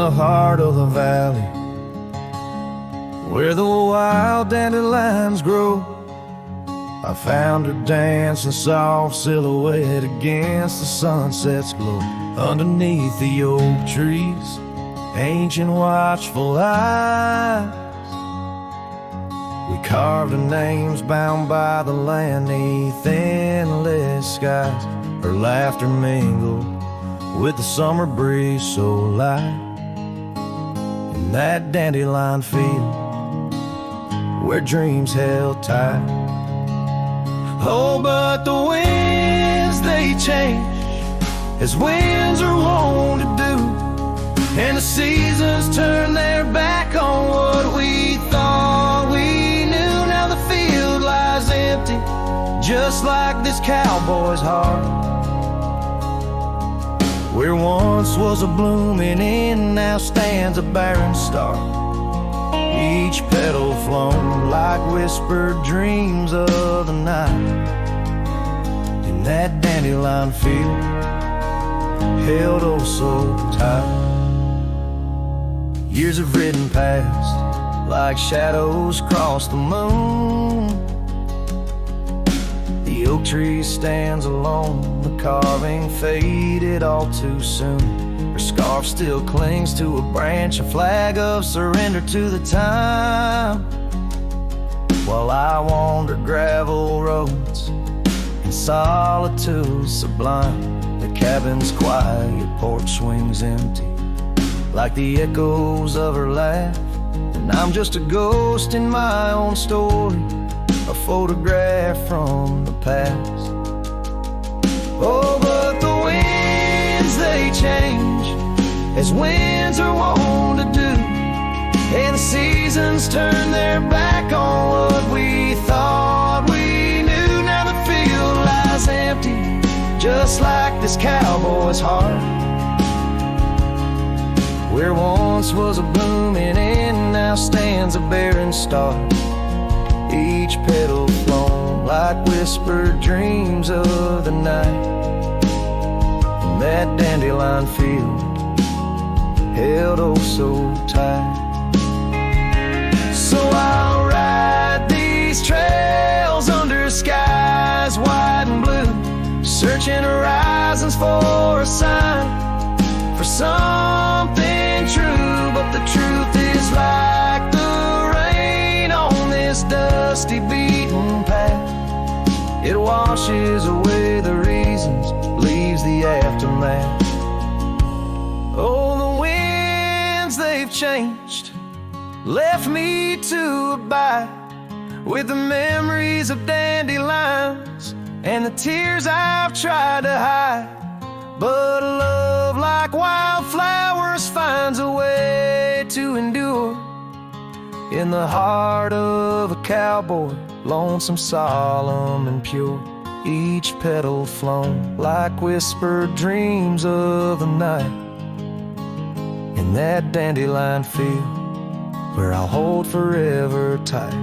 the heart of the valley, where the wild dandelions grow, I found her dancing soft silhouette against the sunset's glow. Underneath the oak trees, ancient watchful eyes, we carved her names bound by the land 'neath endless skies. Her laughter mingled with the summer breeze so light in that dandelion field where dreams held tight. Oh, but the winds, they change as winds are wont to do, and the seasons turn their back on what we thought we knew. Now the field lies empty, just like this cowboy's heart. Where once was a blooming inn, now stands a barren star, each petal flown like whispered dreams of the night. In that dandelion field, held oh so tight. Years have ridden past like shadows cross the moon. The oak tree stands alone, the carving faded all too soon. Her scarf still clings to a branch, a flag of surrender to the time. While I wander gravel roads in solitude sublime, the cabin's quiet porch swings empty like the echoes of her laugh. And I'm just a ghost in my own story, a photograph from the past. Oh, but the winds, they change as winds are wont to do, and the seasons turn their back on what we thought we knew. Now the field lies empty, just like this cowboy's heart. Where once was a blooming inn, now stands a barren star, each petal flown like whispered dreams of the night. In that dandelion field, held oh so tight. So I'll ride these trails under skies wide and blue, searching horizons for a sign, for something true. But the truth is like the rain on this dusty beaten path, it washes away the reasons, leaves the aftermath. Oh, the winds, they've changed, left me to abide with the memories of dandelions and the tears I've tried to hide. But a love like wildflowers finds a way to endure in the heart of a cowboy, lonesome, solemn, and pure. Each petal flown like whispered dreams of the night. In that dandelion field, where I'll hold forever tight.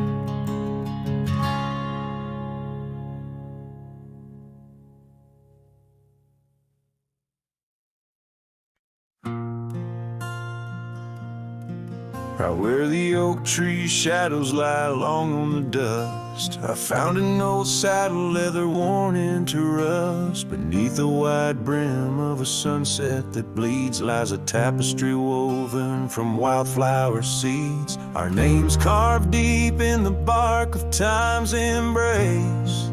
Right where the oak tree shadows lie long on the dust, I found an old saddle leather worn into rust. Beneath the wide brim of a sunset that bleeds lies a tapestry woven from wildflower seeds. Our names carved deep in the bark of time's embrace,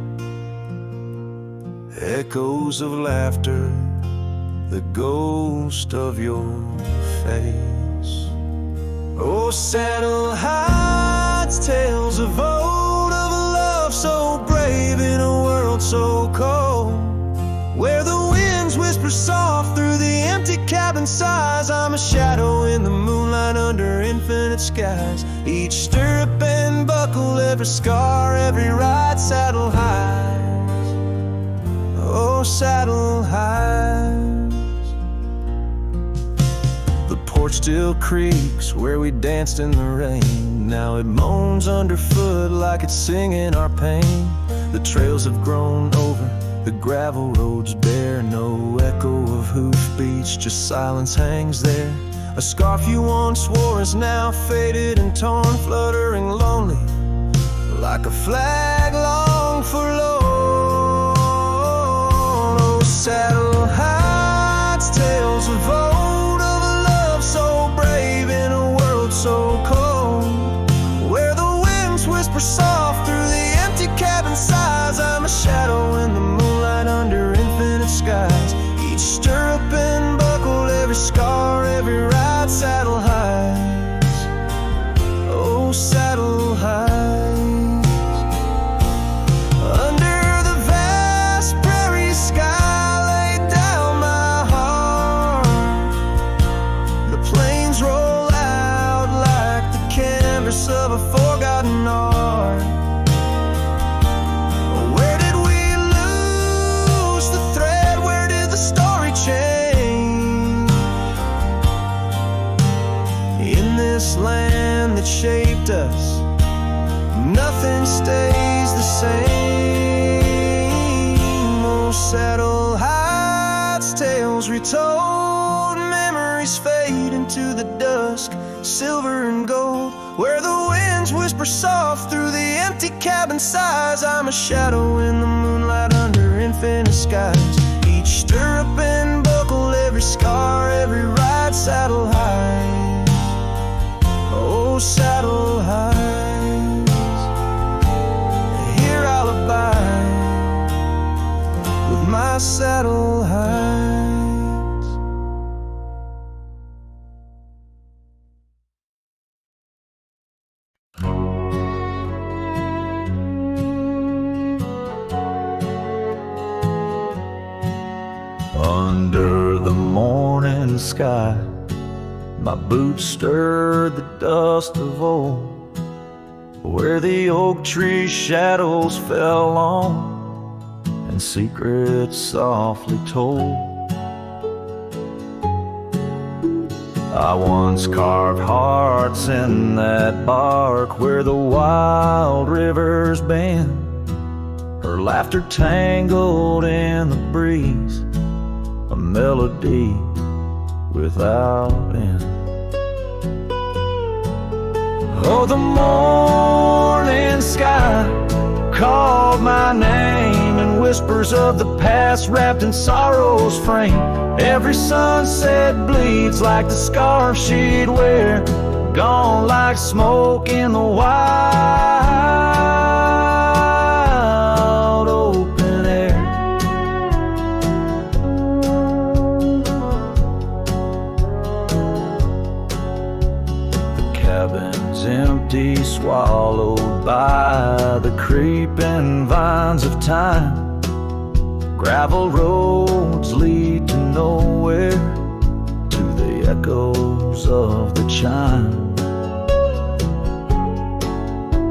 echoes of laughter, the ghost of your face. Oh, saddle hides tales of old, of a love so brave in a world so cold, where the winds whisper soft through the empty cabin sighs. I'm a shadow in the moonlight under infinite skies. Each stirrup and buckle, every scar, every ride, saddle hides. Oh, saddle hides. The porch still creaks where we danced in the rain. Now it moans underfoot like it's singing our pain. The trails have grown over, the gravel roads bare, no echo of hoofbeats, just silence hangs there. A scarf you once wore is now faded and torn, fluttering lonely, like a flag long forlorn. Oh, saddle heights, tales of old, of a love so brave in a world so cold, where the winds whisper soft through the empty cabin sighs. I'm a shadow in the moonlight under infinite skies. Each stirrup and buckle, every scar, every ride, saddle heights, oh saddle heights. Under the vast prairie sky laid down my heart, the plains roll out like the canvas of a forgotten art. Where did we lose the thread? Where did the story change? In this land that shaped us, nothing stays the same. Oh, saddle heights, tales retold, memories fade into the dusk, silver and gold, where the winds whisper soft through the empty cabin sighs. I'm a shadow in the moonlight under infinite skies. Each stirrup and buckle, every scar, every ride, saddle heights, oh saddle heights. Here I'll abide with my saddle heights. Under the morning sky, my boots stirred the dust of old, where the oak tree shadows fell on and secrets softly told. I once carved hearts in that bark where the wild rivers bend, her laughter tangled in the breeze, a melody without end. Oh, the morning sky called my name in whispers of the past wrapped in sorrow's frame. Every sunset bleeds like the scarf she'd wear, gone like smoke in the wild open air. The cabin's empty, swallowed by the creeping vines of time. Gravel roads lead to nowhere, to the echoes of the chime.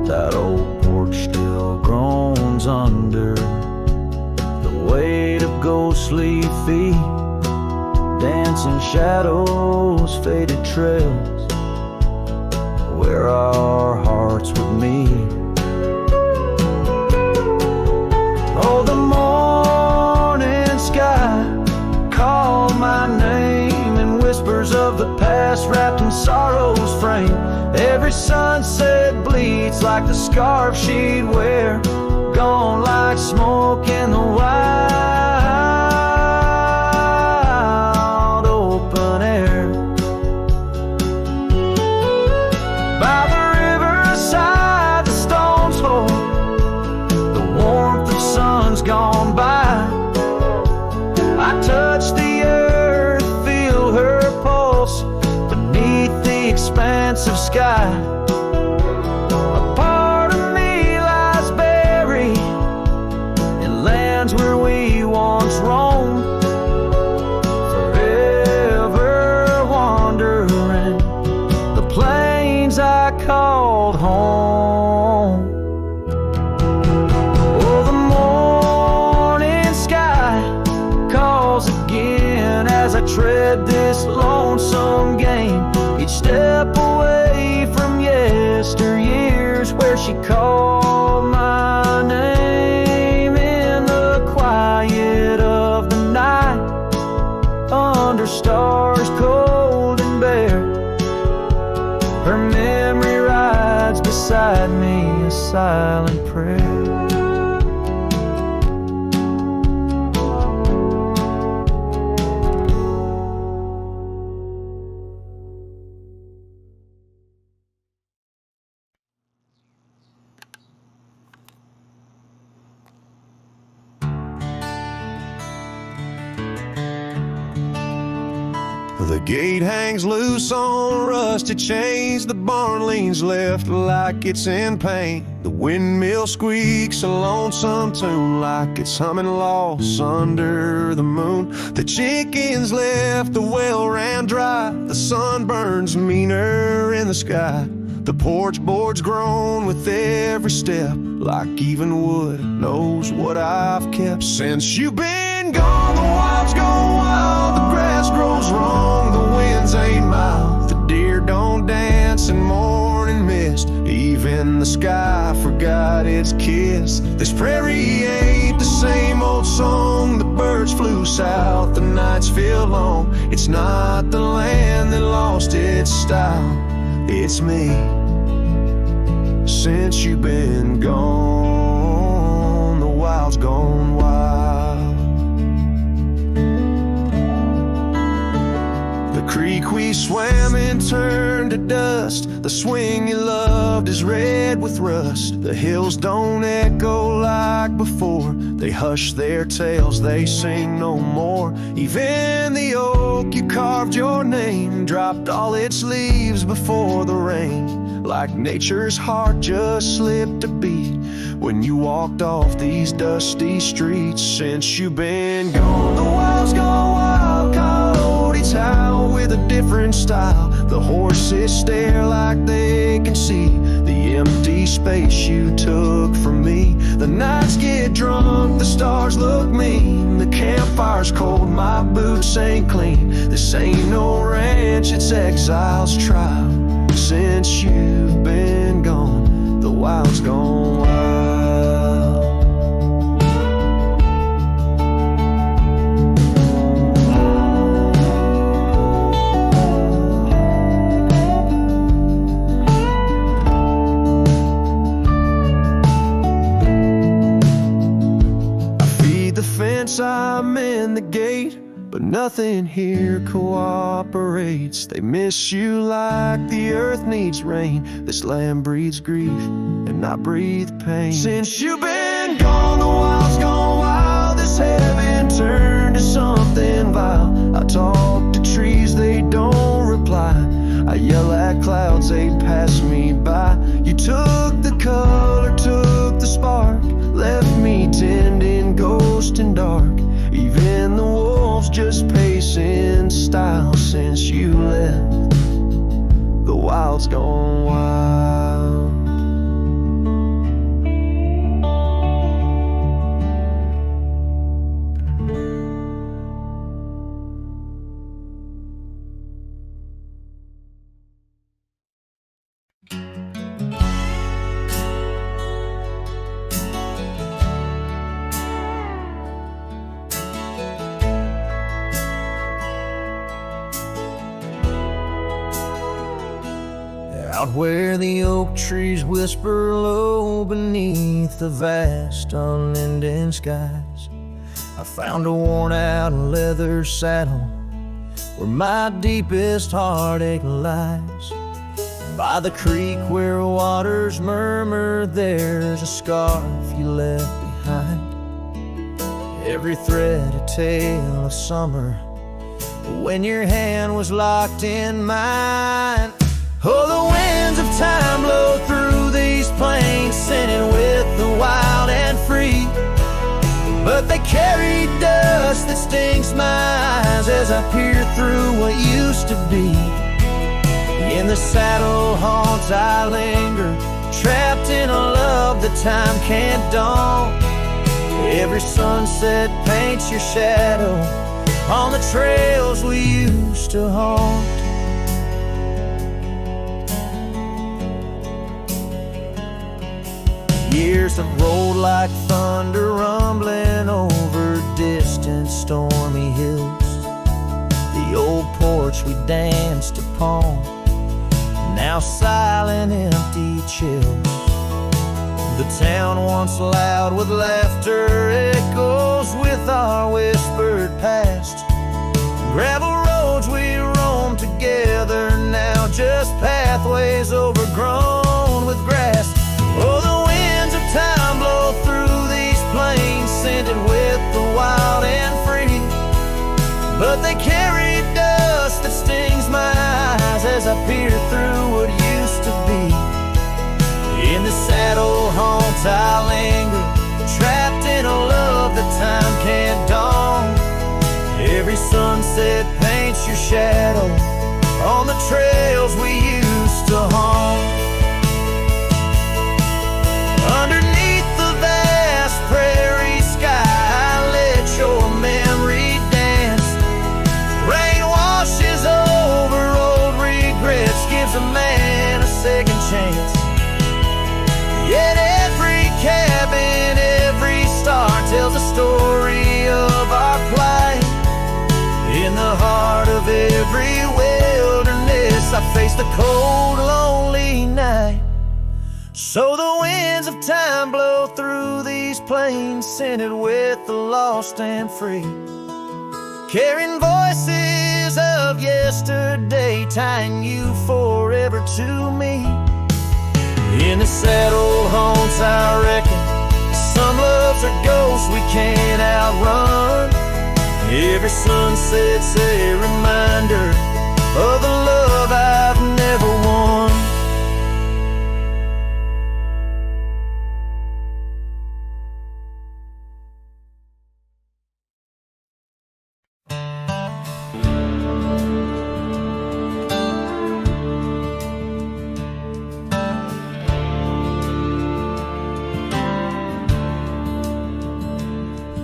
That old porch still groans under the weight of ghostly feet, dancing shadows, faded trails, where our hearts would meet. Oh, the morning sky called my name in whispers of the past wrapped in sorrow's frame. Every sunset bleeds like the scarf she'd wear, gone like smoke in the wild open air. By the riverside the stones hold the warmth of sun's gone by. I touch the earth, feel her pulse beneath the expanse of sky. A part of me lies buried in lands where we once roamed, forever wandering the plains I called home. Oh, the morning sky calls again as I tread this lonesome game, each step away from yesteryears where she called my name in the quiet of the night, under stars cold and bare. beside me, a silent prayer. The gate hangs loose on rusted chains. The barn leans left like it's in pain. The windmill squeaks a lonesome tune like it's humming lost under the moon. The chickens left, the well ran dry. The sun burns meaner in the sky. The porch boards groan with every step, like even wood knows what I've kept. Since you've been gone, the wild's gone wild. The grass grows wrong, the winds ain't mild. The deer don't dance in morning mist. Even the sky forgot its kiss. This prairie ain't the same old song. The birds flew south, the nights feel long. It's not the land that lost its style, it's me. Since you've been gone, the wild's gone wild. The creek we swam in turned to dust. The swing you loved is red with rust. The hills don't echo like before. They hush their tales, they sing no more. Even the oak you carved your name dropped all its leaves before the rain. Like nature's heart just slipped a beat when you walked off these dusty streets. Since you've been gone, the wild's gone wild. Coyotes howl with a different style. The horses stare like they can see the empty space you took from me. The nights get drunk, the stars look mean. The campfire's cold, my boots ain't clean. This ain't no ranch, it's exile's trial. Since you've been gone, the wild's gone wild. I feed the fence, I'm in the gate, but nothing here cooperates. They miss you like the earth needs rain. This land breathes grief and I breathe pain. Since you've been gone, the wild's gone wild. This heaven turned to something vile. I talk to trees, they don't reply. I yell at clouds, they pass me by. You took the color, took the spark, left me tending ghost and dark. Even the wolves just pace in style. Since you left, the wild's gone wild. Out where the oak trees whisper low beneath the vast unending skies, I found a worn-out leather saddle where my deepest heartache lies. By the creek where waters murmur, there's a scarf you left behind. Every thread a tale of summer when your hand was locked in mine. Oh, the winds of time blow through these plains, singing with the wild and free. But they carry dust that stings my eyes as I peer through what used to be. In the saddle haunts I linger, trapped in a love that time can't daunt. Every sunset paints your shadow on the trails we used to haunt. Years have rolled like thunder, rumbling over distant stormy hills. The old porch we danced upon now silent, empty, chill. The town once loud with laughter echoes with our whispered past. Gravel roads we roam together now, just pathways overgrown with grass. Oh, the winds of time blow through these plains, scented with the wild and free. But they carry dust that stings my eyes as I peer through what used to be. In the saddle haunts I linger, trapped in a love that time can't dawn. Every sunset paints your shadow on the trails we used to haunt. Underneath the vast prairie sky, let your memory dance. Rain washes over old regrets, gives a man a second chance. Yet every cabin, every star tells a story of our plight. In the heart of every wilderness, I face the cold, lonely night. So the winds of time blow through these plains, scented with the lost and free, carrying voices of yesterday, tying you forever to me. In the saddle haunts I reckon, some loves are ghosts we can't outrun. Every sunset's a reminder of the love I've never won.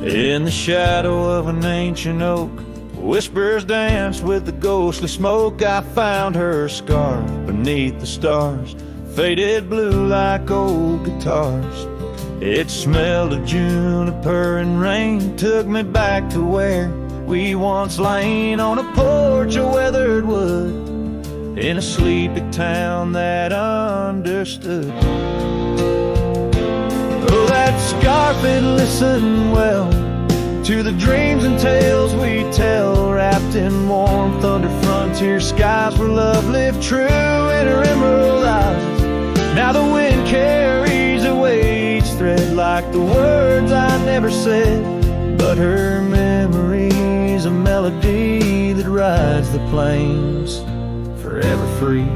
In the shadow of an ancient oak, whispers dance with the ghostly smoke. I found her scarf beneath the stars, faded blue like old guitars. It smelled of juniper and rain, took me back to where we once lain on a porch of weathered wood, in a sleepy town that understood. Oh, that scarf, it listened well to the dreams and tales we tell, wrapped in warmth under frontier skies where love lived true in her emerald eyes. Now the wind carries away each thread like the words I never said, but her memory's a melody that rides the plains forever free.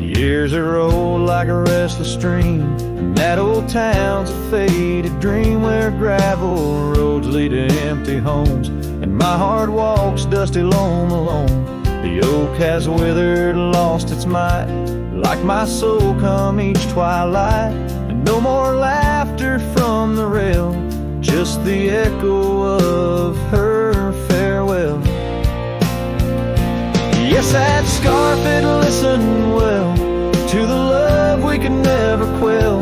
Years are rolled like a restless stream, and that old town's a faded dream where gravel roads lead to empty homes, and my heart walks dusty lone alone. The oak has withered, lost its might, like my soul come each twilight. And no more laughter from the rail, just the echo of her farewell. Yes, that scarf, it listened well to the love we could never quell.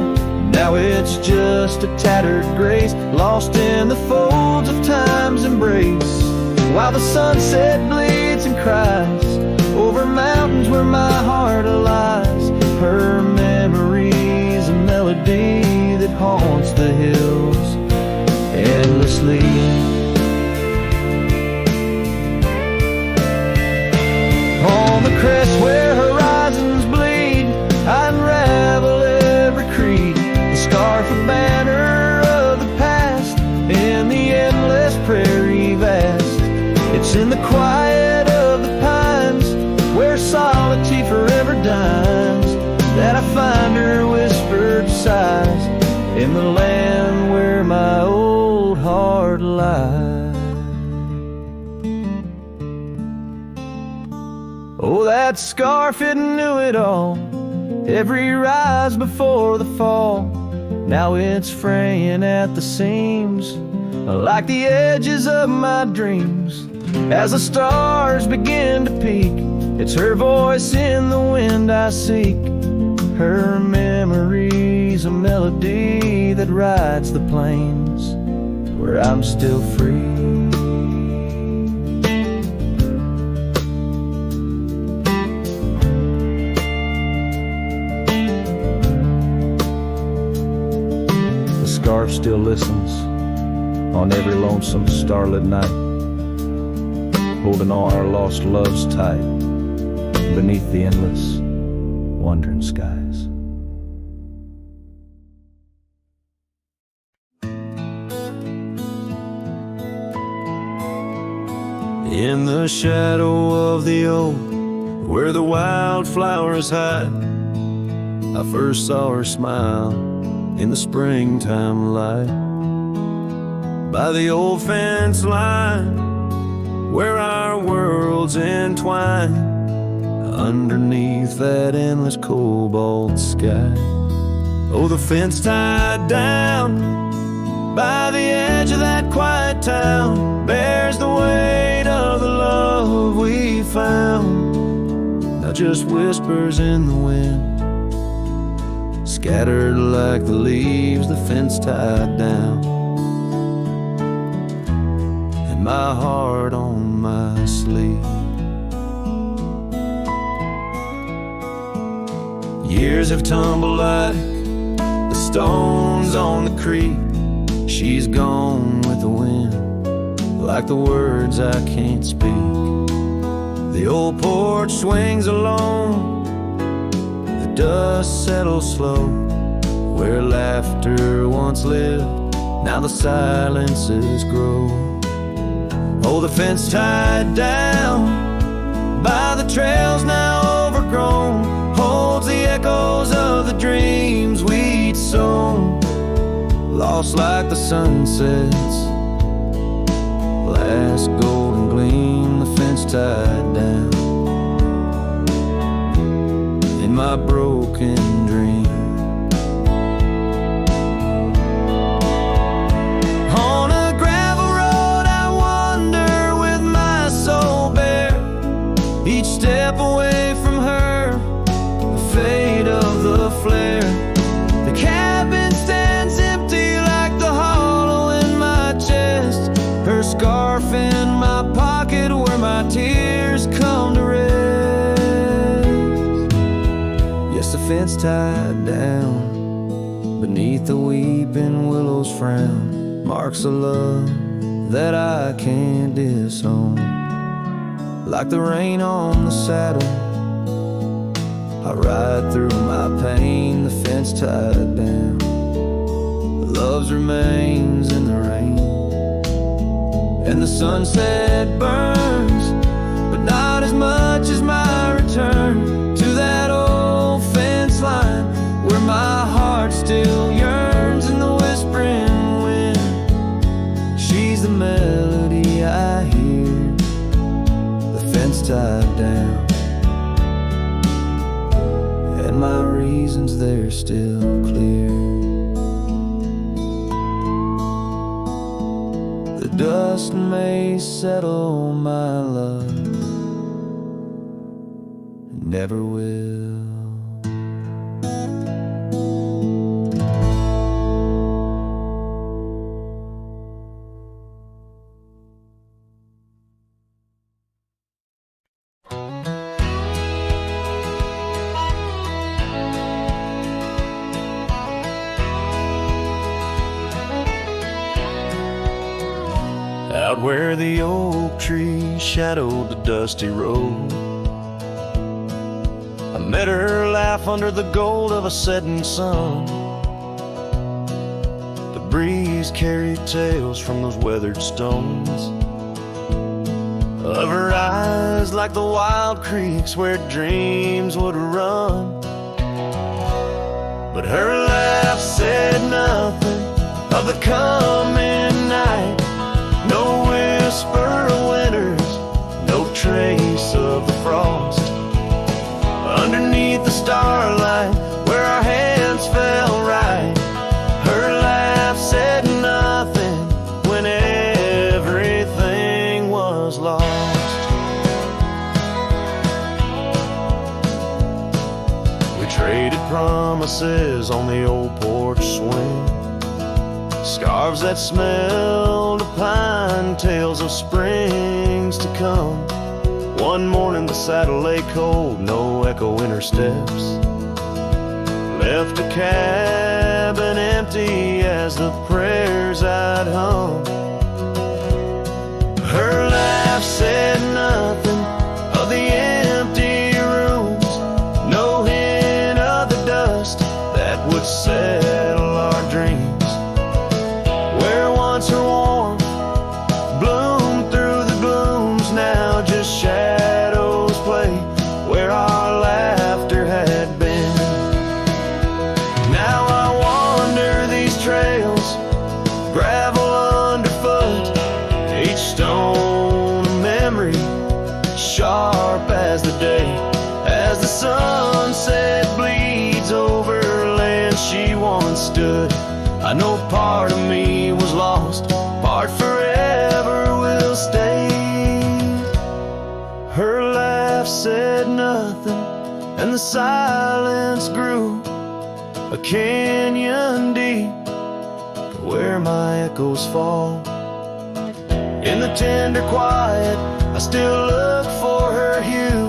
Now it's just a tattered grace, lost in the folds of time's embrace, while the sunset bleeds and cries over mountains where my heart lies. Her memory's a melody that haunts the hills endlessly. On the crest where horizons bleed, I unravel every creed, the scarf, a banner of the past, in the endless prairie vast. It's in the quiet of the pines, where solitude forever dines, that I find her whispered sighs, in the land where my old heart lies. Oh, that scarf, it knew it all, every rise before the fall. Now it's fraying at the seams, like the edges of my dreams. As the stars begin to peak, it's her voice in the wind I seek. Her memory's a melody that rides the plains where I'm still free. still listens on every lonesome starlit night, holding all our lost loves tight beneath the endless wandering skies. In the shadow of the oak, where the wildflowers hide, I first saw her smile in the springtime light. By the old fence line, where our worlds entwine, underneath that endless cobalt sky. Oh, the fence tied down by the edge of that quiet town bears the weight of the love we found. Now just whispers in the wind, scattered like the leaves the fence tied down, and my heart on my sleeve. Years have tumbled like the stones on the creek. She's gone with the wind, like the words I can't speak. The old porch swings alone, the dust settles slow. Where laughter once lived, now the silences grow. Oh, the fence tied down by the trails now overgrown holds the echoes of the dreams we'd sown. Lost like the sunset's last golden gleam, the fence tied down in my broken dream. On a gravel road I wander with my soul bare, each step away from her, the fade of the flare. The cabin stands empty like the hollow in my chest, her scarf in my pocket where my tears come to rest. Yes, the fence tied down beneath the weeping willow's frown marks a love that I can't disown. Like the rain on the saddle, I ride through my pain, the fence tied down. Love's remains in the rain, and the sunset burns, but not as much as my return to that old fence line where my heart still yearns in the whispering wind. She's the melody I hear, the fence tied down, and my reasons they're still clear. The dust may settle, my love, never will. Out where the oak tree shadowed the dusty road, I met her laugh under the gold of a setting sun. The breeze carried tales from those weathered stones of her eyes, like the wild creeks where dreams would run. But her laugh said nothing of the coming night. No whisper of winters, no trace of the frost. Underneath the starlight, where our hands fell right, her laugh said nothing when everything was lost. We traded promises on the old porch swing, scarves that smelled of pine, tales of springs to come. One morning the saddle lay cold, no echo in her steps. Left a cabin empty empty as the prayers I'd hum. Her laugh said nothing of the empty rooms, no hint of the dust that would settle our dreams. Where once her warmth bloomed through the glooms, now just shadows play where our laughter had been. Now I wander these trails, gravel underfoot, each stone a memory, sharp as the day. As the sunset bleeds over land she once stood, I know part of me was lost, part forever will stay. Her laugh said nothing, and the silence grew a canyon deep where my echoes fall. In the tender quiet, I still look for her hue.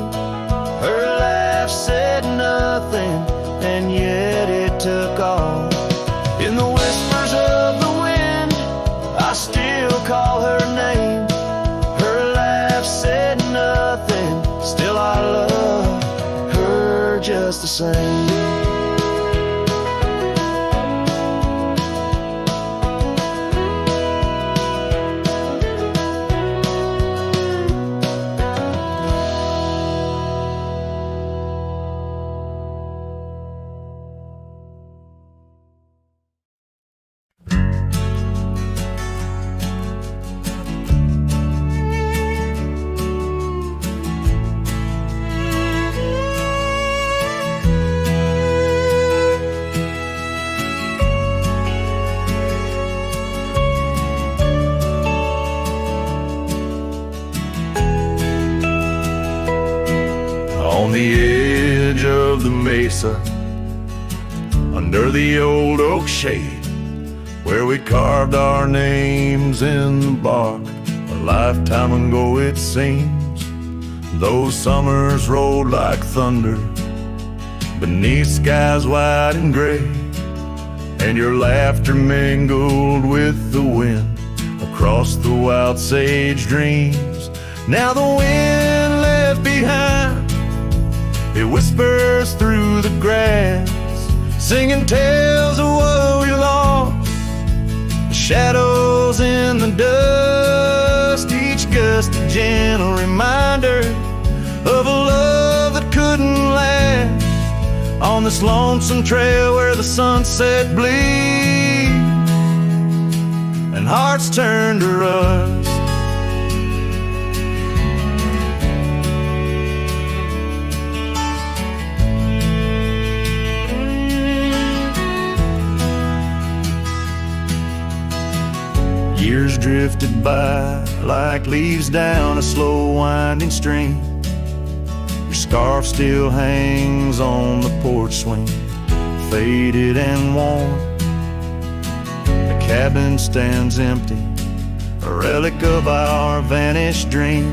Her laugh said nothing, and yet it took all. In the whispers of the wind, I still call her name. Her laugh said nothing, still I love her just the same. On the edge of the mesa, under the old oak shade, where we carved our names in the bark a lifetime ago it seems. Those summers rolled like thunder beneath skies white and gray, and your laughter mingled with the wind across the wild sage dreams. Now the wind left behind, it whispers through the grass, singing tales of what we lost, the shadows in the dust, each gust a gentle reminder of a love that couldn't last. On this lonesome trail where the sunset bleeds and hearts turn to rust, years drifted by like leaves down a slow winding stream. Your scarf still hangs on the porch swing, faded and worn. The cabin stands empty, a relic of our vanished dream,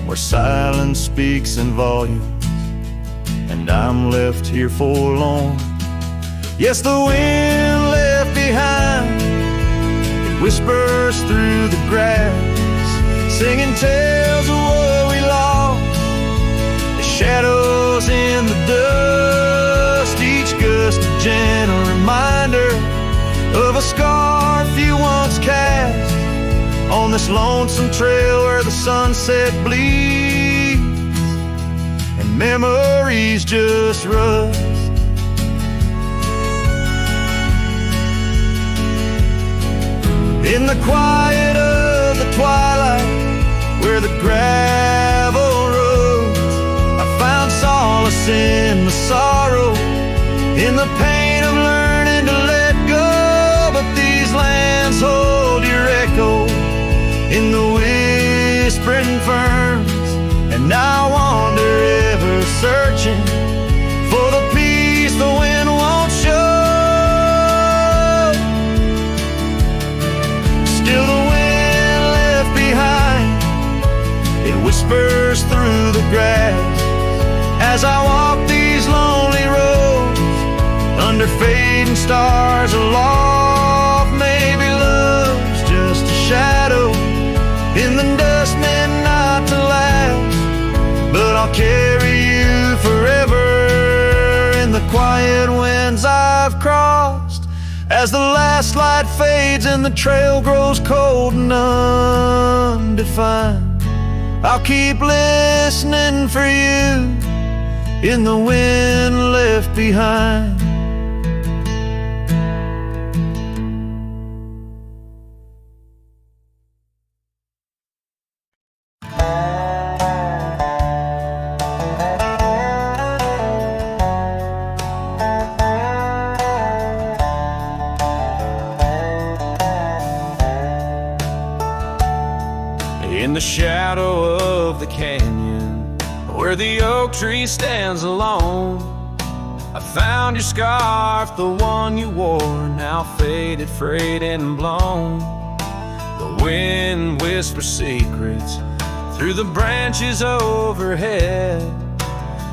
where silence speaks in volumes, and I'm left here forlorn. Yes, the wind left behind, whispers through the grass, singing tales of what we lost, the shadows in the dust, each gust a gentle reminder of a scarf you once cast on this lonesome trail where the sunset bleeds and memories just rust. In the quiet of the twilight, where the gravel roads, I found solace in the sorrow, in the pain of learning to let go. But these lands hold your echo in the whispering ferns, and I wander ever searching for the peace the wind won't show. Still the wind left behind, it whispers through the grass as I walk these lonely roads under stars aloft. Maybe love's just a shadow in the dust meant not to last, but I'll carry you forever in the quiet winds I've crossed. As the last light fades and the trail grows cold and undefined, I'll keep listening for you in the wind left behind. In the shadow of the canyon, where the oak tree stands alone, I found your scarf, the one you wore, now faded, frayed and blown. The wind whispers secrets through the branches overhead,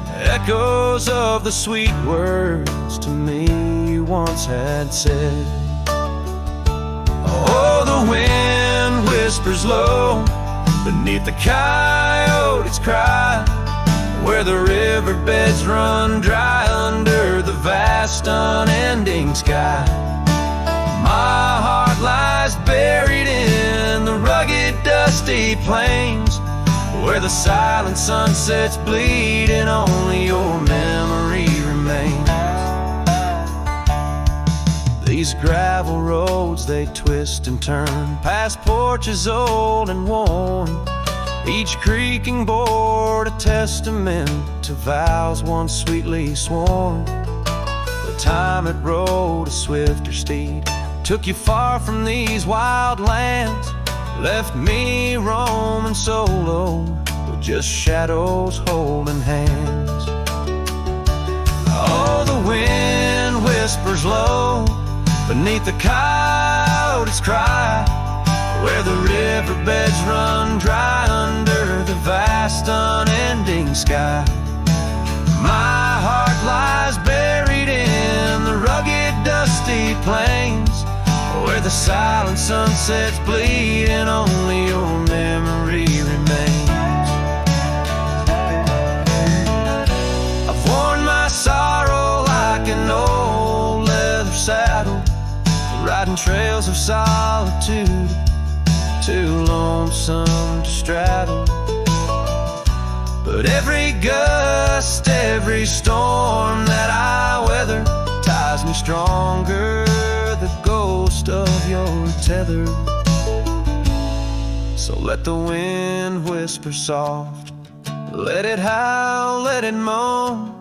echoes of the sweet words to me you once had said. Oh, the wind whispers low beneath the coyote's cry, where the riverbeds run dry under the vast unending sky. My heart lies buried in the rugged dusty plains, where the silent sunsets bleed and only your memory remains. These gravel roads, they twist and turn past porches old and worn, each creaking board a testament to vows once sweetly sworn. The time it rode a swifter steed took you far from these wild lands, left me roaming solo with just shadows holding hands. Oh, the wind whispers low beneath the coyote's cry, where the riverbeds run dry under the vast unending sky. My heart lies buried in the rugged dusty plains, where the silent sunsets bleed and only your memory remains. I've worn my sorrow like an old leather saddle, riding trails of solitude, too lonesome to straddle. But every gust, every storm that I weather ties me stronger, the ghost of your tether. So let the wind whisper soft, let it howl, let it moan.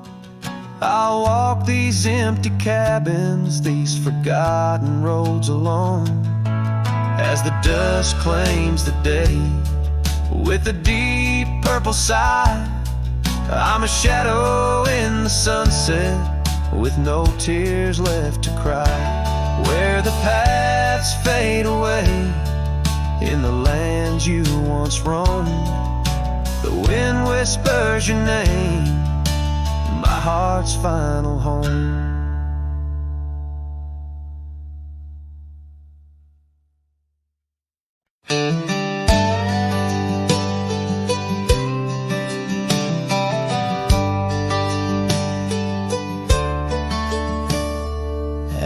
I'll walk these empty cabins, these forgotten roads alone, as the dust claims the day with a deep purple sigh. I'm a shadow in the sunset with no tears left to cry, where the paths fade away in the lands you once roamed. The wind whispers your name, my heart's final home.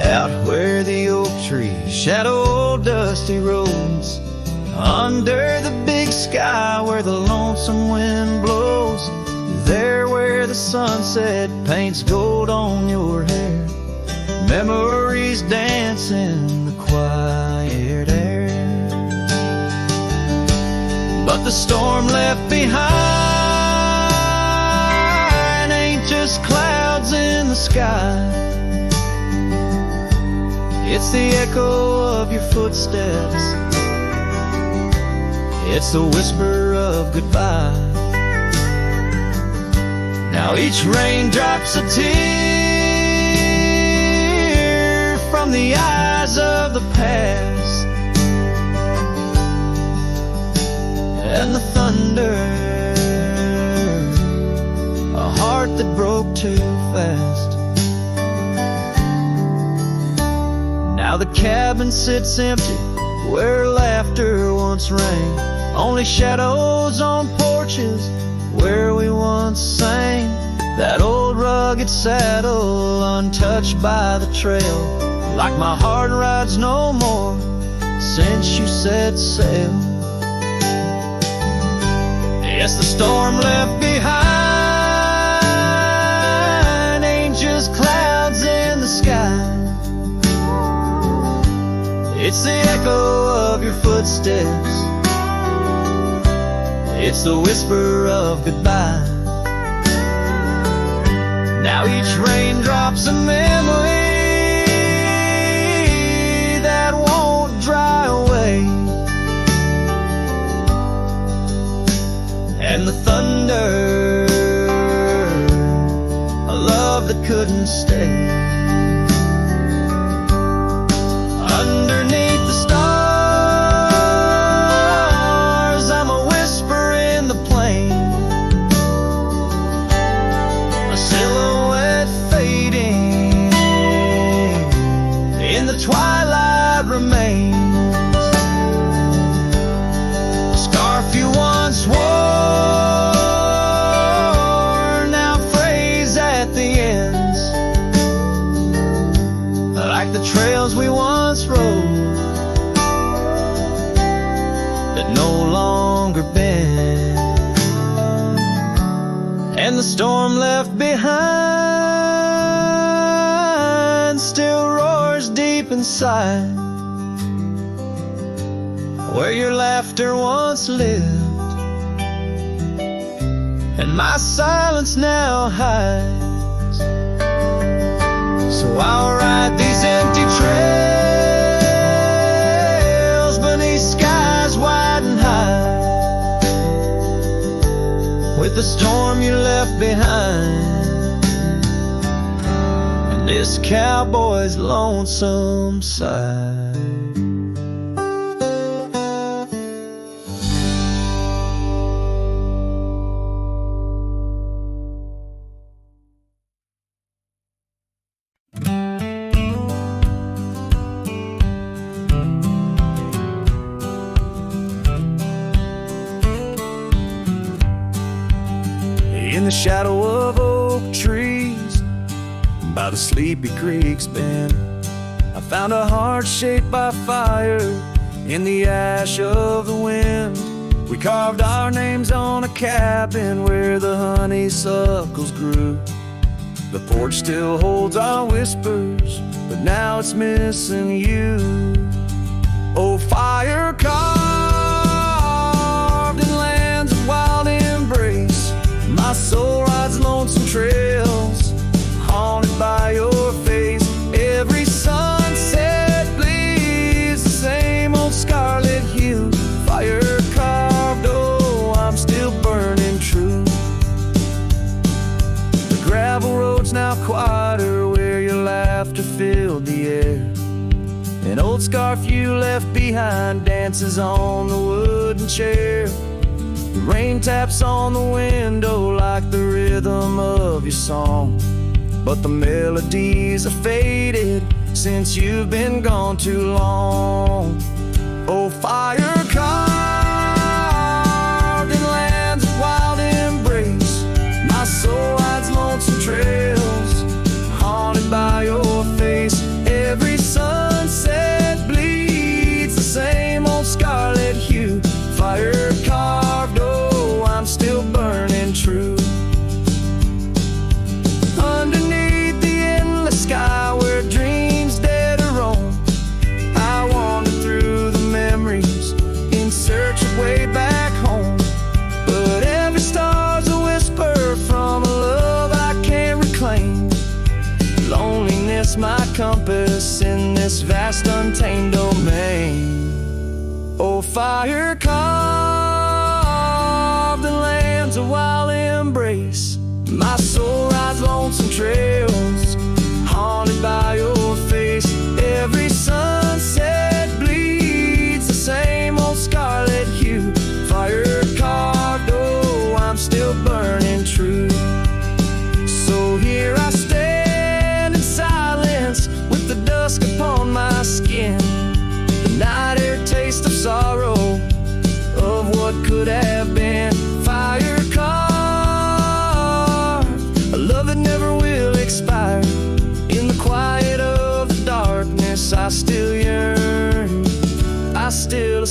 Out where the oak trees shadow dusty roads, under the big sky where the lonesome wind blows, there where the sunset paints gold on your hair, memories dance in the quiet air. But the storm left behind ain't just clouds in the sky, it's the echo of your footsteps, it's the whisper of goodbye. Now each raindrop's a tear from the eyes of the past, and the thunder, a heart that broke too fast. Now the cabin sits empty where laughter once rang. Only shadows on porches where we once sang. That old rugged saddle untouched by the trail. Like my heart rides no more since you set sail. Yes, the storm left behind ain't just clouds in the sky. It's the echo of your footsteps. It's the whisper of goodbye. Now each raindrop's a memory that won't dry away. And the thunder, a love that couldn't stay. Underneath the stars, I'm a whisper in the plain. A silhouette fading in the twilight remains. A scarf you once wore, now frays at the ends. Like the trails we once rode that no longer bend. And the storm left behind still roars deep inside, where your laughter once lived and my silence now hides. So I'll ride these empty trails beneath skies wide and high, with the storm you left behind and this cowboy's lonesome side. In the shadow of oak trees by the sleepy creek's bend, I found a heart shaped by fire in the ash of the wind. We carved our names on a cabin where the honeysuckles grew. The porch still holds our whispers, but now it's missing you. Oh, fire carved in lands of wild embrace, my soul rides lonesome trails, haunted by your face. Every sunset bleeds the same old scarlet hue. Fire carved, oh, I'm still burning true. The gravel road's now quieter where your laughter filled the air. An old scarf you left behind dances on the wooden chair. The rain taps on the window like the rhythm of your song, but the melodies are faded since you've been gone too long. Oh, fire carved in lands of wild embrace, my soul rides lonesome trails, haunted by your face. Every sunset bleeds the same old scarlet hue. Fire carved, oh, I'm still burning true. Underneath the endless sky where dreams dare to roam, I wander through the memories in search of way back home. But every star's a whisper from a love I can't reclaim. Loneliness my compass in this vast untamed domain. Oh, fire carved in lands of wild embrace, my soul rides lonesome trails, haunted by your face. Every sunset bleeds the same old scarlet hue. Fire carved, oh, I'm still burning true. So here I stand in silence with the dusk upon my skin.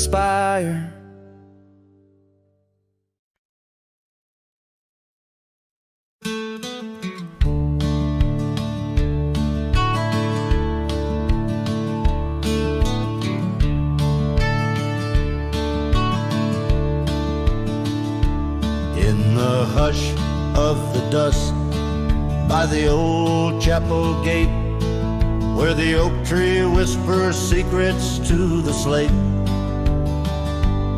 spire. In the hush of the dusk by the old chapel gate, where the oak tree whispers secrets to the slate,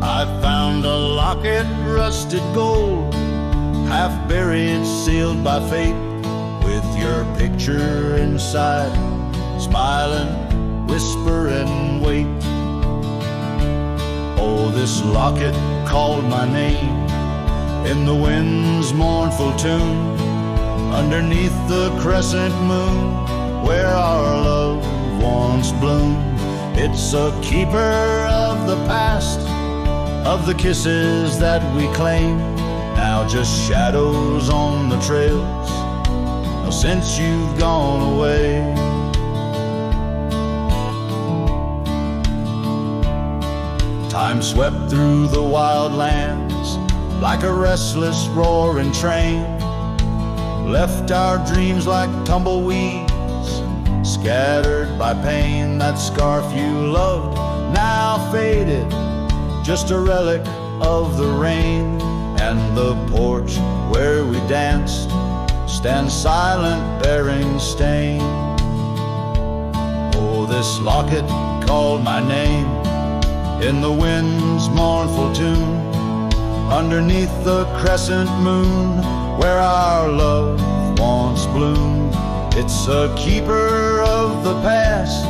I found a locket, rusted gold, half buried, sealed by fate, with your picture inside, smiling, whispering, wait. Oh, this locket called my name in the wind's mournful tune, underneath the crescent moon, where our love once bloomed. It's a keeper of the past, of the kisses that we claim, now just shadows on the trails, since you've gone away. Time swept through the wild lands like a restless roaring train, left our dreams like tumbleweeds, scattered by pain. That scarf you loved, now faded, just a relic of the rain. And the porch where we danced stands silent, bearing stain. Oh, this locket called my name in the wind's mournful tune, underneath the crescent moon, where our love once bloomed. It's a keeper of the past,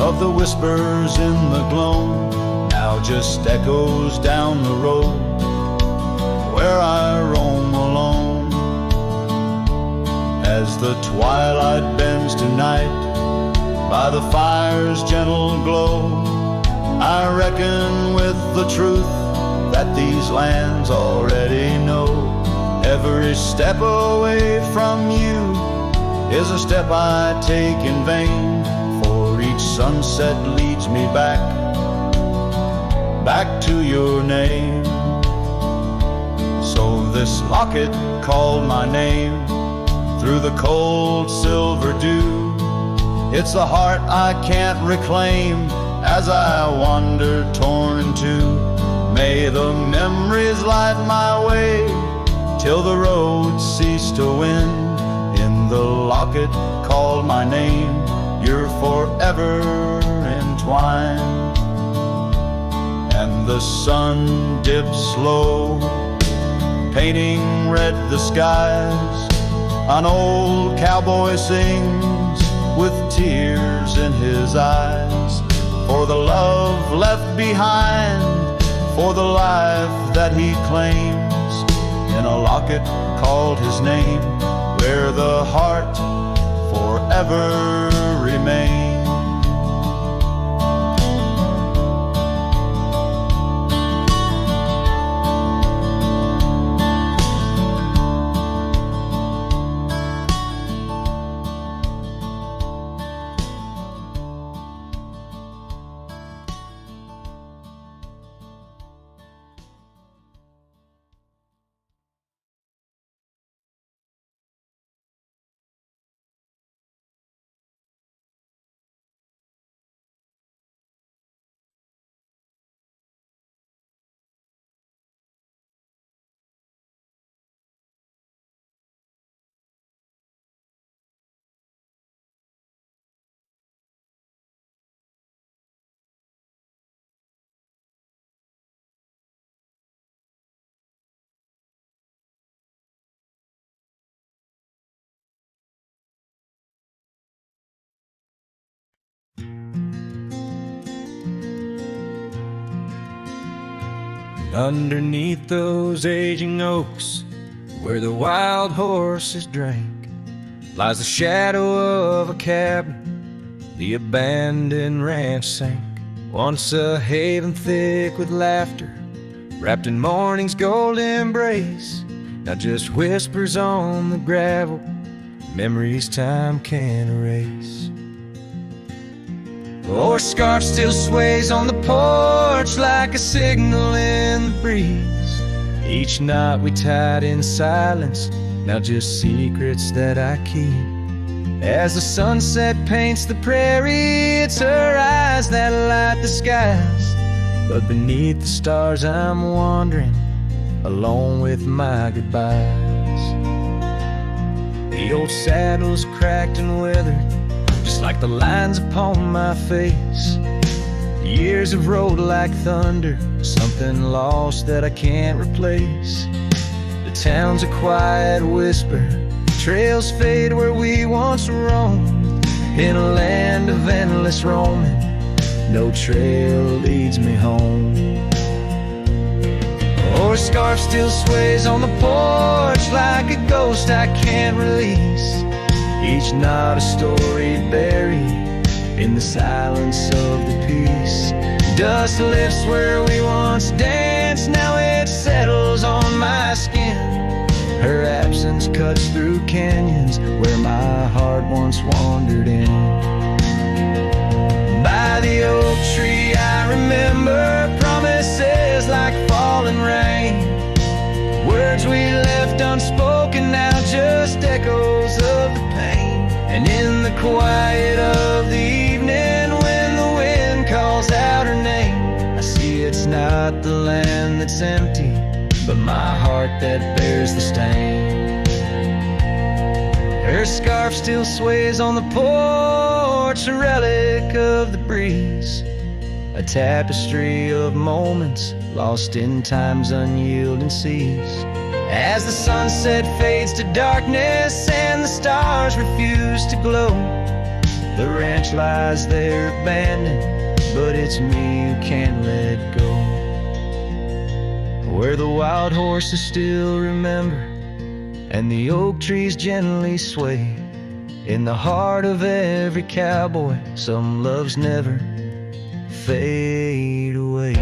of the whispers in the gloam, now just echoes down the road, where I roam alone. As the twilight bends tonight, by the fire's gentle glow, I reckon with the truth that these lands already know. Every step away from you is a step I take in vain, for each sunset leads me back, back to your name. So this locket called my name through the cold silver dew. It's a heart I can't reclaim as I wander torn in two. May the memories light my way till the road cease to win. In the locket called my name, you're forever entwined. And the sun dips low, painting red the skies. An old cowboy sings with tears in his eyes, for the love left behind, for the life that he claims. In a locket called his name, where the heart forever remains. Underneath those aging oaks, where the wild horses drank, lies the shadow of a cabin the abandoned ranch sank. Once a haven thick with laughter, wrapped in morning's gold embrace, now just whispers on the gravel, memories time can't erase. Our scarf still sways on the porch like a signal in the breeze. Each night we tied in silence, now just secrets that I keep. As the sunset paints the prairie, it's her eyes that light the skies. But beneath the stars I'm wandering, alone with my goodbyes. The old saddle's cracked and weathered, just like the lines upon my face. Years have rolled like thunder, something lost that I can't replace. The town's a quiet whisper, trails fade where we once roamed. In a land of endless roaming, no trail leads me home. Our scarf still sways on the porch like a ghost I can't release. Each night a story buried in the silence of the peace. Dust lifts where we once danced, now it settles on my skin. Her absence cuts through canyons where my heart once wandered in. By the oak tree I remember promises like falling rain. Words we left unspoken, now just echoes of the pain. And in the quiet of the evening, when the wind calls out her name, I see it's not the land that's empty, but my heart that bears the stain. Her scarf still sways on the porch, a relic of the breeze, a tapestry of moments lost in time's unyielding seas. As the sunset fades to darkness and the stars refuse to glow, the ranch lies there abandoned, but it's me who can't let go. Where the wild horses still remember and the oak trees gently sway, in the heart of every cowboy some loves never fade away.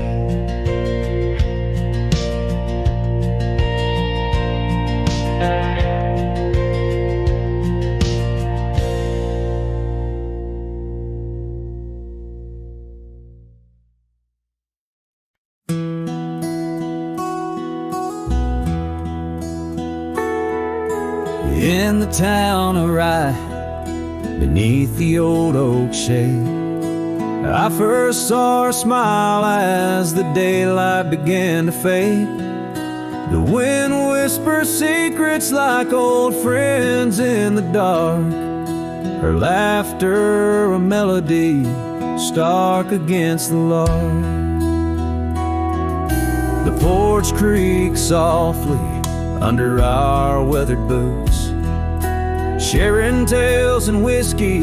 In the town of Rye, beneath the old oak shade, I first saw her smile as the daylight began to fade. The wind whispers secrets like old friends in the dark, her laughter a melody stark against the lark. The porch creaks softly under our weathered boots, sharing tales and whiskey,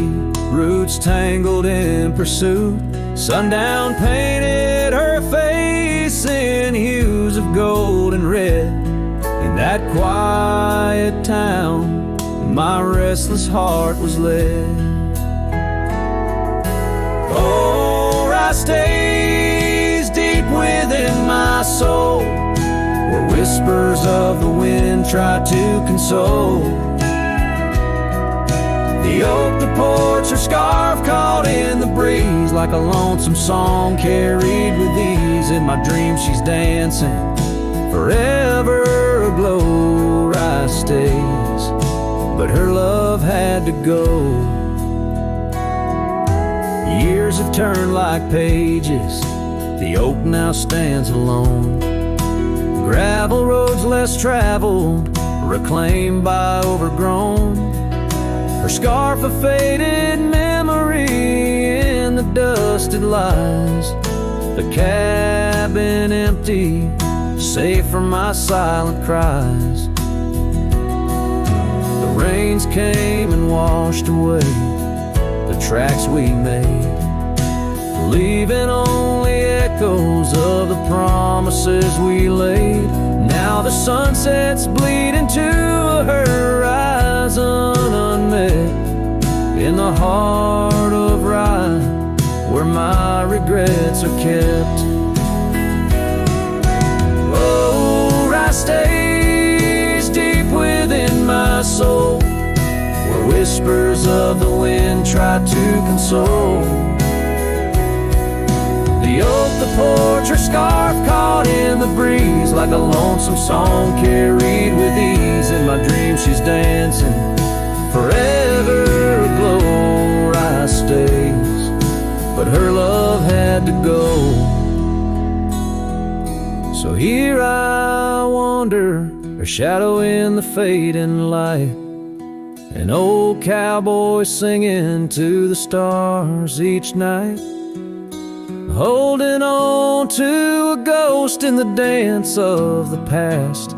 roots tangled in pursuit. Sundown painted her face in hues of gold and red. In that quiet town, my restless heart was led. Oh, I stays deep within my soul, where whispers of the wind try to console. The oak, the porch, her scarf caught in the breeze, like a lonesome song carried with ease. In my dreams she's dancing, forever aglow. Rye stays, but her love had to go. Years have turned like pages, the oak now stands alone. Gravel roads less traveled, reclaimed by overgrown. Her scarf a faded memory, in the dust it lies. The cabin empty, safe from my silent cries. The rains came and washed away the tracks we made, leaving only echoes of the promises we laid. Now the sunsets bleed into a horizon unmet, in the heart of Rye, where my regrets are kept. Oh, Rye stays deep within my soul, where whispers of the wind try to console. porch, her scarf caught in the breeze, like a lonesome song carried with ease. In my dreams she's dancing, forever aglow. Rice stays, but her love had to go. So here I wander, her shadow in the fading light, an old cowboy singing to the stars each night, holding on to a ghost in the dance of the past,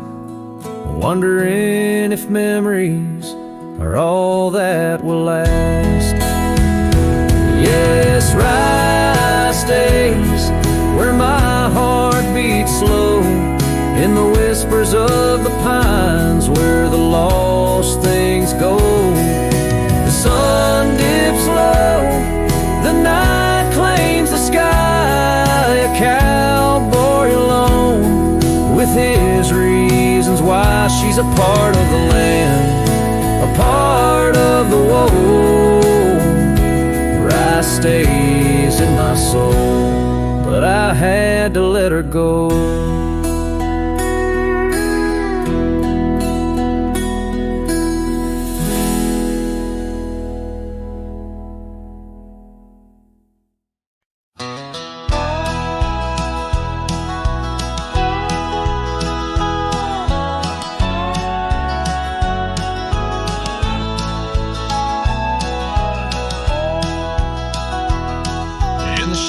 wondering if memories are all that will last. Yes, rice days, where my heart beats slow, in the whispers of the pines, where the lost things go. The sun dips low, the night claims the sky, a cowboy alone, with his reasons why. She's a part of the land, a part of the woe. Rice stays in my soul, but I had to let her go.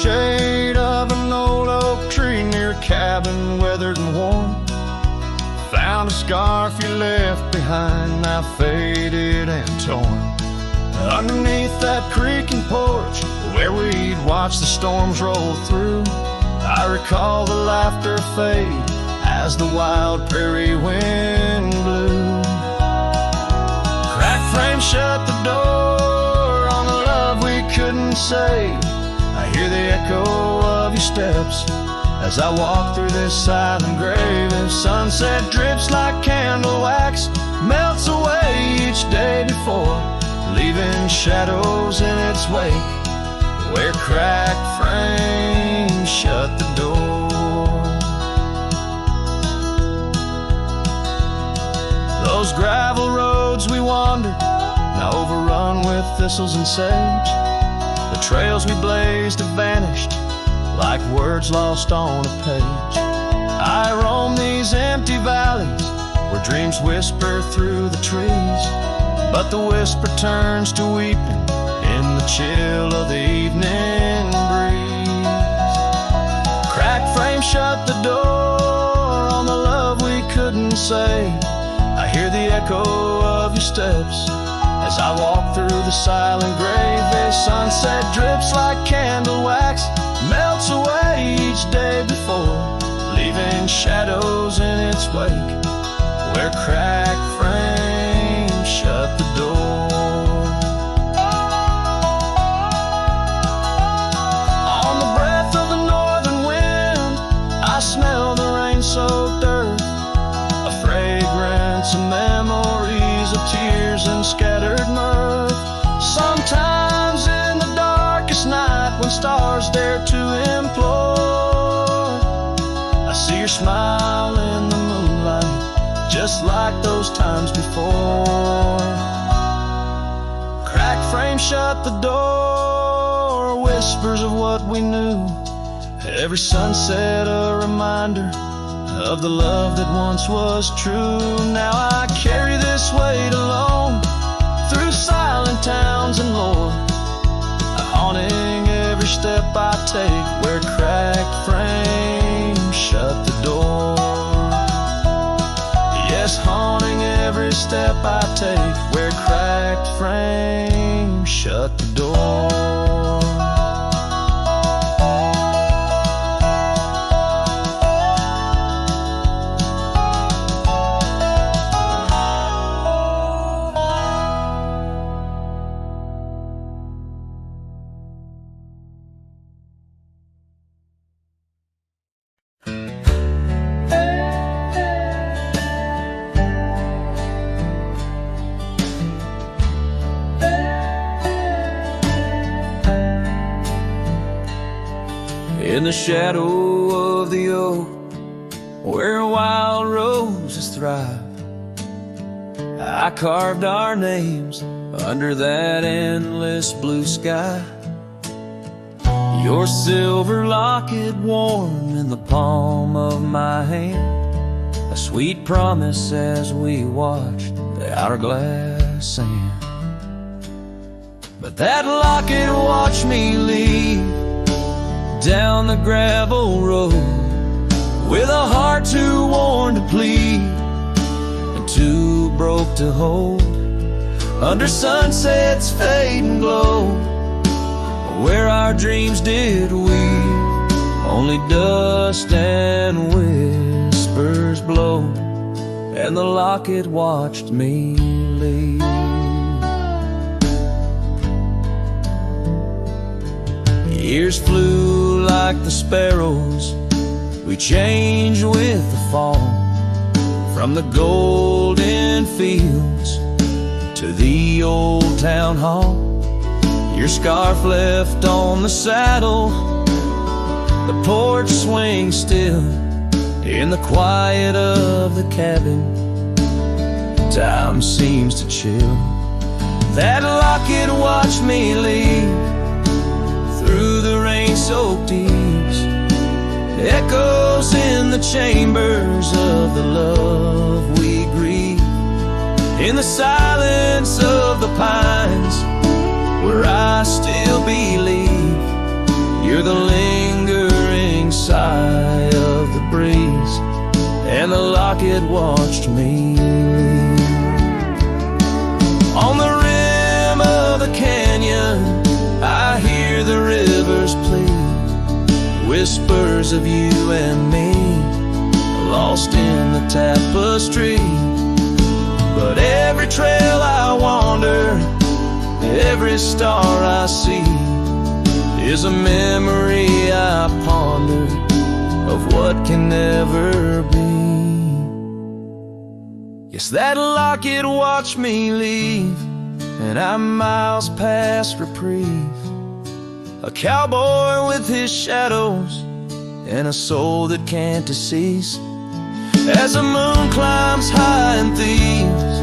Shade of an old oak tree near a cabin, weathered and worn, found a scarf you left behind, now faded and torn. Underneath that creaking porch, where we'd watch the storms roll through, I recall the laughter fade as the wild prairie wind blew. Crack frame shut the door on the love we couldn't say. I hear the echo of your steps as I walk through this silent grave. If sunset drips like candle wax, melts away each day before, leaving shadows in its wake, where cracked frames shut the door. Those gravel roads we wandered, now overrun with thistles and sage. The trails we blazed have vanished, like words lost on a page. I roam these empty valleys, where dreams whisper through the trees, but the whisper turns to weeping in the chill of the evening breeze. Cracked frame shut the door on the love we couldn't say. I hear the echo of your steps as I walk through the silent grave. A sunset drips like candle wax, melts away each day before, leaving shadows in its wake, where cracked frames shut the door. On the breath of the northern wind, I smell the rain-soaked earth, a fragrance of memories of tears and scattered mirth. Sometimes in the darkest night, when stars dare to implore, I see your smile in the moonlight, just like those times before. Cracked frame shut the door, whispers of what we knew. Every sunset a reminder of the love that once was true. Now I carry this weight alone through silent towns and lore, haunting every step I take, where cracked frames shut the door. Yes, haunting every step I take, where cracked frames shut the door. in the shadow of the oak, where wild roses thrive. I carved our names under that endless blue sky. Your silver locket warm in the palm of my hand, a sweet promise as we watched the hourglass sand. But that locket watched me leave down the gravel road, with a heart too worn to plead and too broke to hold, under sunset's fading glow, where our dreams did weave, only dust and whispers blow, and the locket watched me leave. Years flew like the sparrows, we changed with the fall, from the golden fields to the old town hall. Your scarf left on the saddle, the porch swings still, in the quiet of the cabin, time seems to chill. That locket watched me leave through the rain-soaked eaves, echoes in the chambers of the love we grieve, in the silence of the pines, where I still believe you're the lingering sigh of the breeze, and the locket watched me leave. On the rim of the canyon, I hear the rivers plead, whispers of you and me, lost in the tapestry. But every trail I wander, every star I see, is a memory I ponder of what can never be. Yes, that locket watched me leave, and I'm miles past reprieve, a cowboy with his shadows and a soul that can't decease. As the moon climbs high and thieves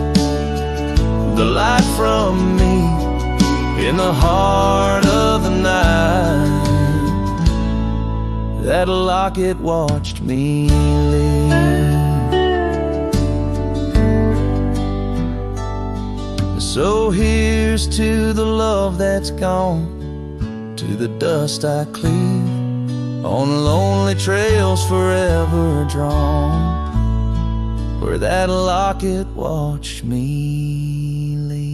the light from me, in the heart of the night, that locket watched me leave. So here's to the love that's gone, to the dust I cleave, on lonely trails forever drawn, where that locket watched me leave.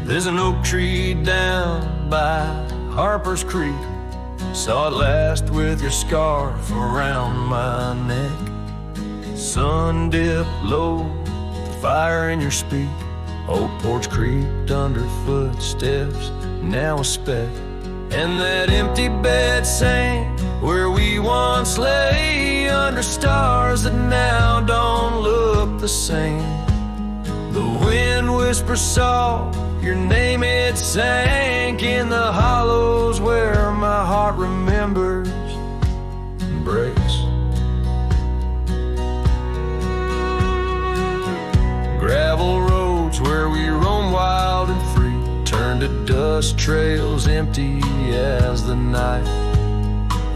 There's an oak tree down by Harper's Creek, saw it last with your scarf around my neck. Sun dipped low, the fire in your speak, old porch creaked under footsteps, now a speck. And that empty bed sang where we once lay, under stars that now don't look the same. The wind whispers soft your name, it sank in the hollows where my heart remembers and breaks. Gravel roads where we roam wild and free turn to dust trails empty as the night.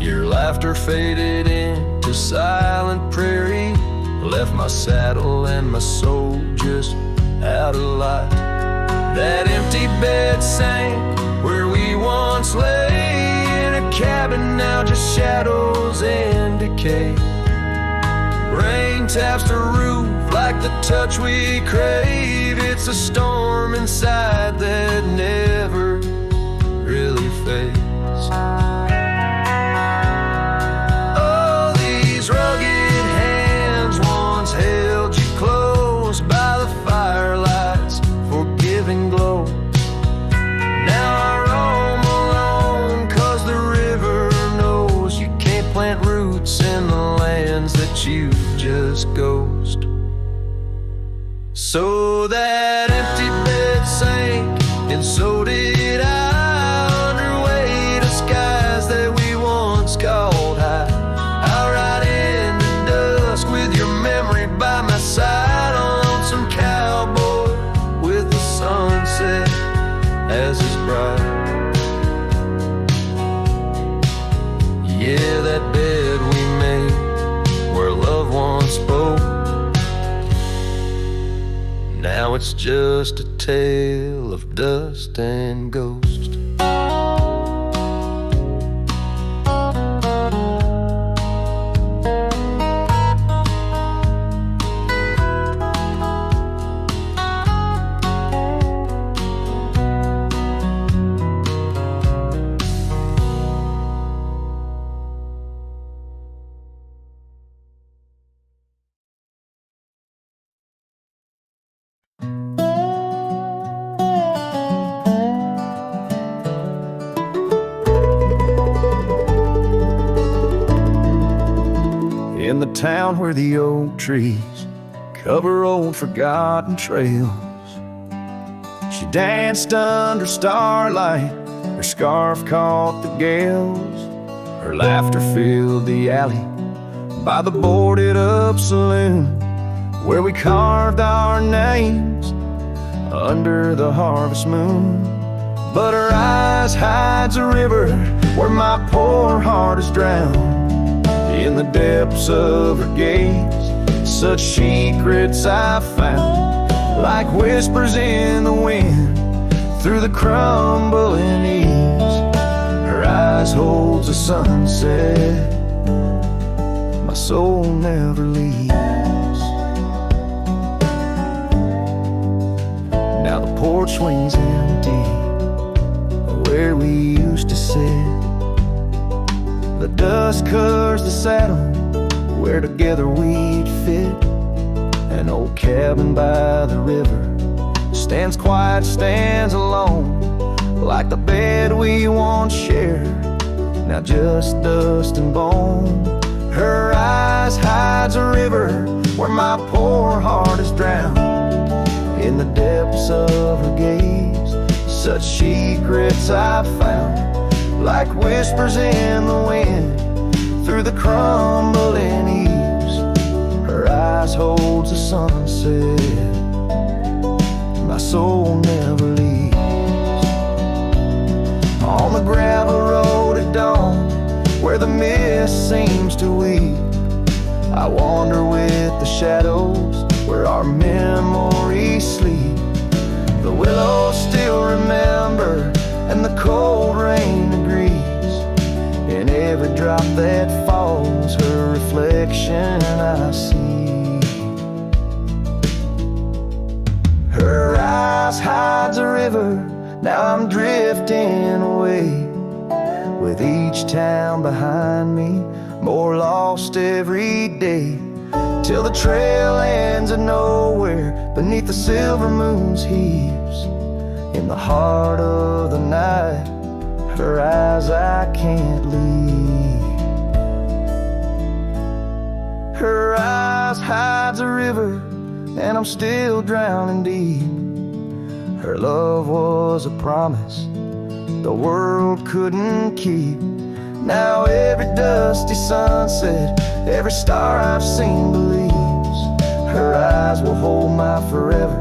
Your laughter faded into silent prairie, left my saddle and my soul just out of light. That empty bed sank where we once lay, in a cabin now just shadows and decay. Rain taps the roof like the touch we crave. It's a storm inside that never really fades. Oh, the watch you just ghost. So that empty bed sank, and so did I, under weight of skies that we once called high. I'll ride into dusk with your memory by my side, on lonesome cowboy with the sunset as his bride. Yeah, that bed we made where loved ones spoke, now it's just a tale of dust and ghosts. In the town where the oak trees cover old forgotten trails, she danced under starlight, her scarf caught the gales. Her laughter filled the alley by the boarded up saloon, where we carved our names under the harvest moon. But her eyes hides a river where my poor heart is drowned. In the depths of her gaze, such secrets I found, like whispers in the wind through the crumbling eaves. Her eyes holds a sunset my soul never leaves. Now the porch swings empty where we used to sit. The dust covers the saddle where together we'd fit. An old cabin by the river stands quiet, stands alone, like the bed we once shared, now just dust and bone. Her eyes hides a river where my poor heart is drowned. In the depths of her gaze, such secrets I found, like whispers in the wind through the crumbling eaves. Her eyes holds the sunset my soul never leaves. On the gravel road at dawn, where the mist seems to weep, I wander with the shadows where our memories sleep. The willows still remember, and the cold rain agrees. In every drop that falls, her reflection I see. Her eyes hides a river, now I'm drifting away, with each town behind me, more lost every day, till the trail ends at nowhere beneath the silver moon's heaves. In the heart of the night, her eyes I can't leave. Her eyes hides a river, and I'm still drowning deep. Her love was a promise the world couldn't keep. Now every dusty sunset, every star I've seen believes her eyes will hold my forever,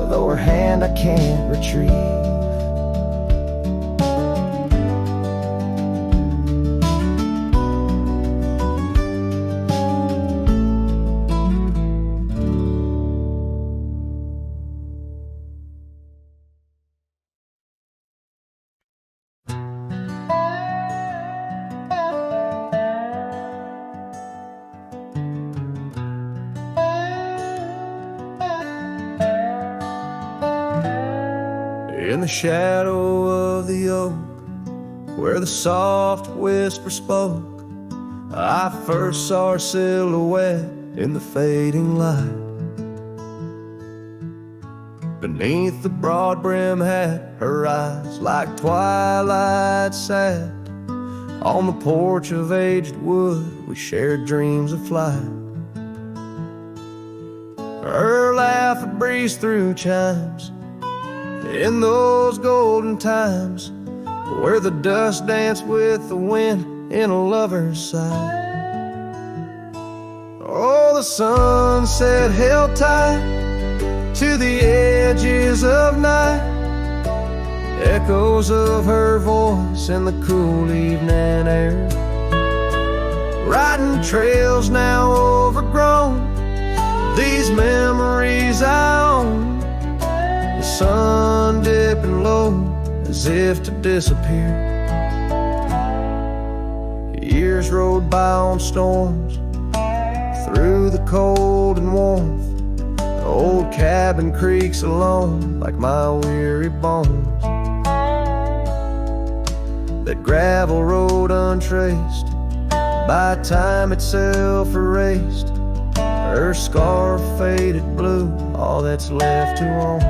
though her hand I can't retrieve. In the shadow of the oak, where the soft whisper spoke, I first saw her silhouette in the fading light. Beneath the broad brim hat, her eyes like twilight sat. On the porch of aged wood, we shared dreams of flight. life that breezed through chimes in those golden times where the dust danced with the wind in a lover's sigh. Oh, the sunset held tight to the edges of night, echoes of her voice in the cool evening air, riding trails now overgrown, these memories I own. The sun dipping low as if to disappear. Years rode by on storms through the cold and warmth. The old cabin creaks alone like my weary bones. That gravel road untraced by time itself erased, her scarf faded blue, all that's left to own.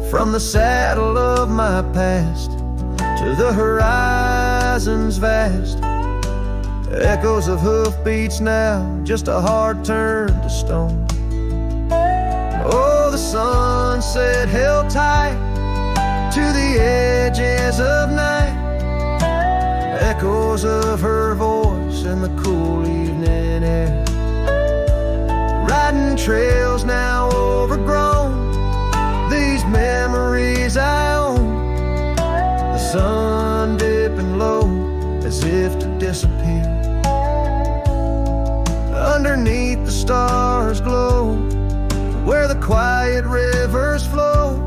From the saddle of my past to the horizons vast, echoes of hoofbeats now, just a hard turn to stone. Oh, the sunset held tight to the edges of night, echoes of her voice in the cool evening air, riding trails now overgrown, these memories I own. The sun dipping low as if to disappear. Underneath the stars glow, where the quiet rivers flow,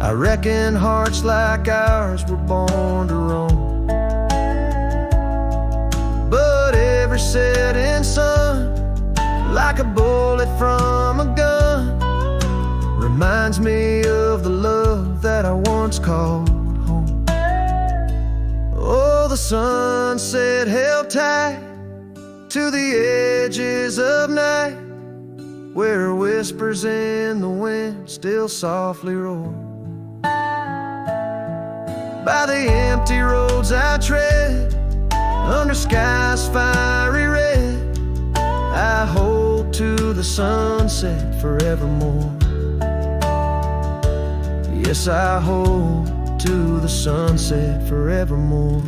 I reckon hearts like ours were born to roam. But every setting sun, like a bullet from a gun, reminds me of the love that I once called home. Oh, the sunset held tight to the edges of night, where whispers in the wind still softly roar. By the empty roads I tread, under skies fiery red, I hold to the sunset forevermore. Yes, I hold to the sunset forevermore.